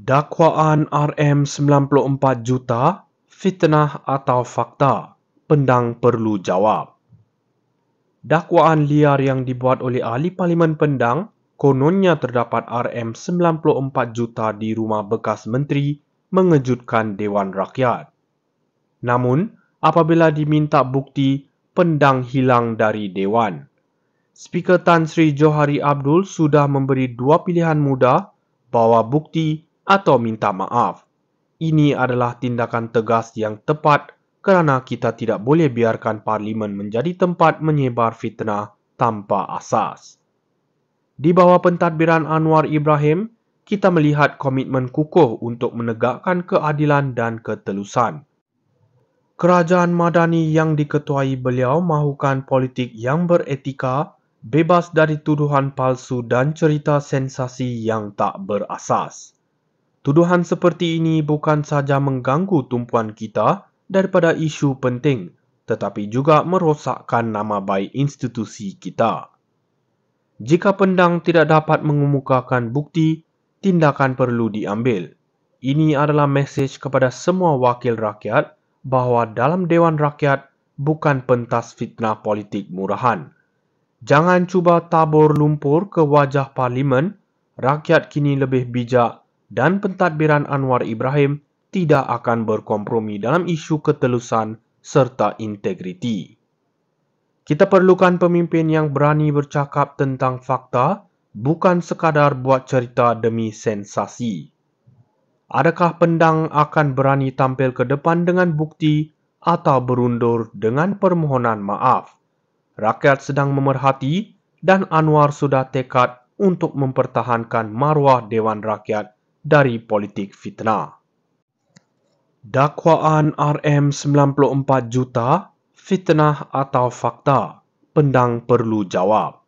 Dakwaan RM94 juta, fitnah atau fakta? Pendang perlu jawab. Dakwaan liar yang dibuat oleh ahli Parlimen Pendang, kononnya terdapat RM94 juta di rumah bekas menteri, mengejutkan Dewan Rakyat. Namun, apabila diminta bukti, Pendang hilang dari Dewan. Speaker Tan Sri Johari Abdul sudah memberi dua pilihan mudah, bawa bukti atau minta maaf. Ini adalah tindakan tegas yang tepat kerana kita tidak boleh biarkan Parlimen menjadi tempat menyebar fitnah tanpa asas. Di bawah pentadbiran Anwar Ibrahim, kita melihat komitmen kukuh untuk menegakkan keadilan dan ketelusan. Kerajaan Madani yang diketuai beliau mahukan politik yang beretika, bebas dari tuduhan palsu dan cerita sensasi yang tak berasas. Tuduhan seperti ini bukan saja mengganggu tumpuan kita daripada isu penting, tetapi juga merosakkan nama baik institusi kita. Jika Pendang tidak dapat mengemukakan bukti, tindakan perlu diambil. Ini adalah mesej kepada semua wakil rakyat bahawa dalam Dewan Rakyat bukan pentas fitnah politik murahan. Jangan cuba tabur lumpur ke wajah Parlimen, rakyat kini lebih bijak dan pentadbiran Anwar Ibrahim tidak akan berkompromi dalam isu ketelusan serta integriti. Kita perlukan pemimpin yang berani bercakap tentang fakta, bukan sekadar buat cerita demi sensasi. Adakah Pendang akan berani tampil ke depan dengan bukti atau berundur dengan permohonan maaf? Rakyat sedang memerhati dan Anwar sudah tekad untuk mempertahankan maruah Dewan Rakyat dari politik fitnah. Dakwaan RM94 juta, fitnah atau fakta? Pendang perlu jawab.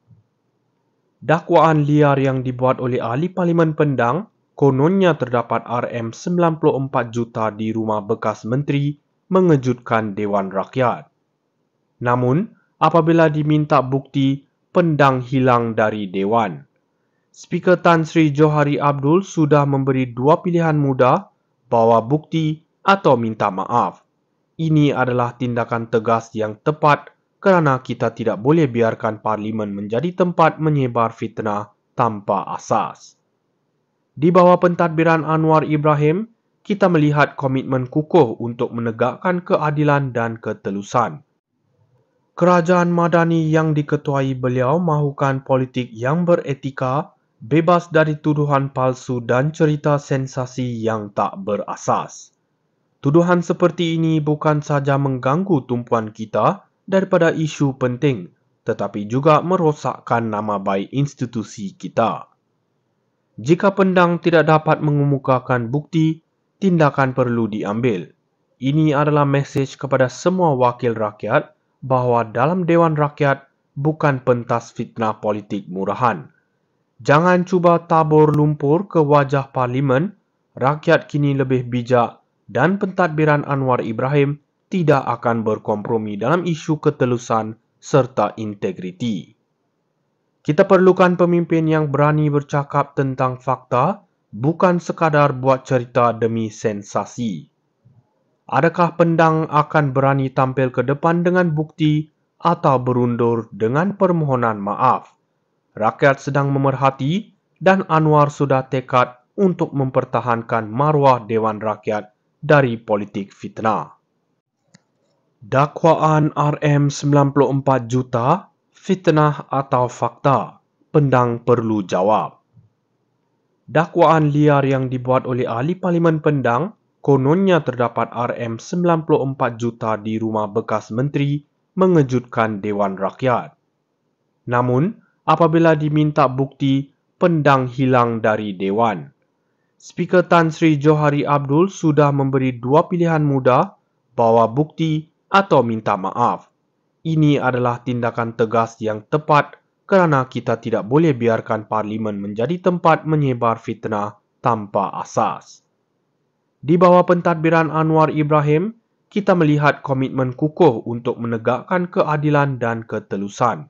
Dakwaan liar yang dibuat oleh ahli Parlimen Pendang, kononnya terdapat RM94 juta di rumah bekas menteri, mengejutkan Dewan Rakyat. Namun, apabila diminta bukti, Pendang hilang dari Dewan. Speaker Tan Sri Johari Abdul sudah memberi dua pilihan mudah, bawa bukti atau minta maaf. Ini adalah tindakan tegas yang tepat kerana kita tidak boleh biarkan Parlimen menjadi tempat menyebar fitnah tanpa asas. Di bawah pentadbiran Anwar Ibrahim, kita melihat komitmen kukuh untuk menegakkan keadilan dan ketelusan. Kerajaan Madani yang diketuai beliau mahukan politik yang beretika, bebas dari tuduhan palsu dan cerita sensasi yang tak berasas. Tuduhan seperti ini bukan saja mengganggu tumpuan kita daripada isu penting, tetapi juga merosakkan nama baik institusi kita. Jika Pendang tidak dapat mengemukakan bukti, tindakan perlu diambil. Ini adalah mesej kepada semua wakil rakyat bahawa dalam Dewan Rakyat bukan pentas fitnah politik murahan. Jangan cuba tabur lumpur ke wajah Parlimen, rakyat kini lebih bijak dan pentadbiran Anwar Ibrahim tidak akan berkompromi dalam isu ketelusan serta integriti. Kita perlukan pemimpin yang berani bercakap tentang fakta, bukan sekadar buat cerita demi sensasi. Adakah Pendang akan berani tampil ke depan dengan bukti atau berundur dengan permohonan maaf? Rakyat sedang memerhati dan Anwar sudah tekad untuk mempertahankan maruah Dewan Rakyat dari politik fitnah. Dakwaan RM94 juta, fitnah atau fakta? Pendang perlu jawab. Dakwaan liar yang dibuat oleh ahli Parlimen Pendang, kononnya terdapat RM94 juta di rumah bekas menteri, mengejutkan Dewan Rakyat. Namun, apabila diminta bukti, Pendang hilang dari Dewan. Speaker Tan Sri Johari Abdul sudah memberi dua pilihan mudah, bawa bukti atau minta maaf. Ini adalah tindakan tegas yang tepat kerana kita tidak boleh biarkan Parlimen menjadi tempat menyebar fitnah tanpa asas. Di bawah pentadbiran Anwar Ibrahim, kita melihat komitmen kukuh untuk menegakkan keadilan dan ketelusan.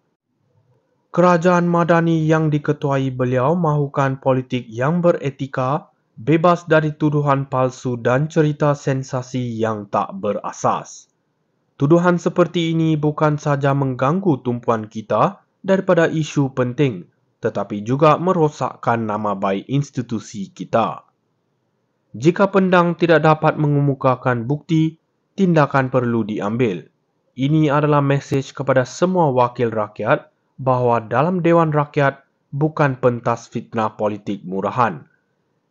Kerajaan Madani yang diketuai beliau mahukan politik yang beretika, bebas dari tuduhan palsu dan cerita sensasi yang tak berasas. Tuduhan seperti ini bukan saja mengganggu tumpuan kita daripada isu penting, tetapi juga merosakkan nama baik institusi kita. Jika pendang tidak dapat mengemukakan bukti, tindakan perlu diambil. Ini adalah mesej kepada semua wakil rakyat bahawa dalam Dewan Rakyat bukan pentas fitnah politik murahan.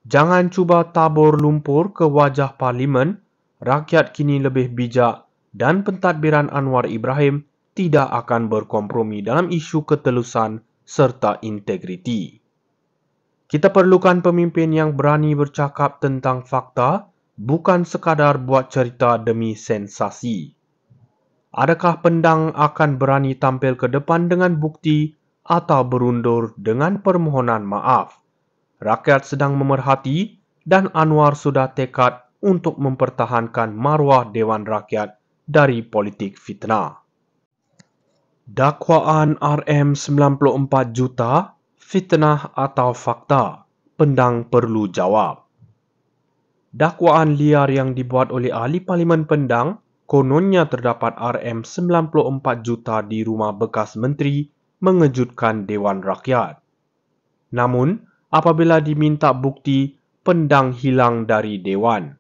Jangan cuba tabur lumpur ke wajah parlimen, rakyat kini lebih bijak dan pentadbiran Anwar Ibrahim tidak akan berkompromi dalam isu ketelusan serta integriti. Kita perlukan pemimpin yang berani bercakap tentang fakta, bukan sekadar buat cerita demi sensasi. Adakah pendang akan berani tampil ke depan dengan bukti atau berundur dengan permohonan maaf? Rakyat sedang memerhati dan Anwar sudah tekad untuk mempertahankan maruah Dewan Rakyat dari politik fitnah. Dakwaan RM94 juta, fitnah atau fakta? Pendang perlu jawab. Dakwaan liar yang dibuat oleh ahli Parlimen Pendang, kononnya terdapat RM94 juta di rumah bekas menteri, mengejutkan Dewan Rakyat. Namun, apabila diminta bukti, pendang hilang dari Dewan.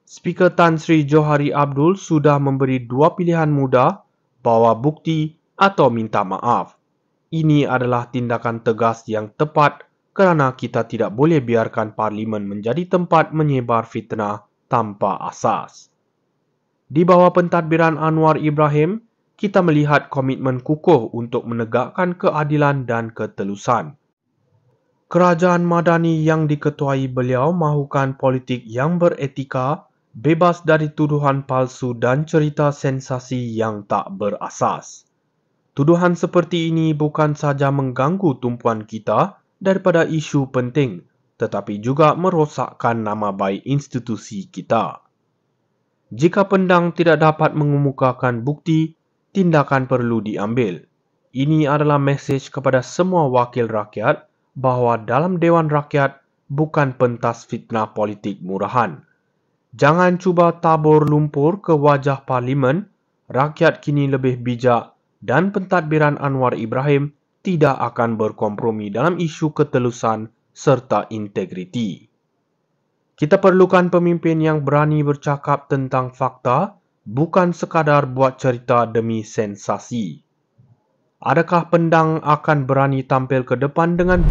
Speaker Tan Sri Johari Abdul sudah memberi dua pilihan mudah, bawa bukti atau minta maaf. Ini adalah tindakan tegas yang tepat kerana kita tidak boleh biarkan Parlimen menjadi tempat menyebar fitnah tanpa asas. Di bawah pentadbiran Anwar Ibrahim, kita melihat komitmen kukuh untuk menegakkan keadilan dan ketelusan. Kerajaan Madani yang diketuai beliau mahukan politik yang beretika, bebas dari tuduhan palsu dan cerita sensasi yang tak berasas. Tuduhan seperti ini bukan saja mengganggu tumpuan kita daripada isu penting, tetapi juga merosakkan nama baik institusi kita. Jika pendang tidak dapat mengemukakan bukti, tindakan perlu diambil. Ini adalah mesej kepada semua wakil rakyat bahawa dalam Dewan Rakyat bukan pentas fitnah politik murahan. Jangan cuba tabur lumpur ke wajah parlimen, rakyat kini lebih bijak dan pentadbiran Anwar Ibrahim tidak akan berkompromi dalam isu ketelusan serta integriti. Kita perlukan pemimpin yang berani bercakap tentang fakta, bukan sekadar buat cerita demi sensasi. Adakah pendang akan berani tampil ke depan dengan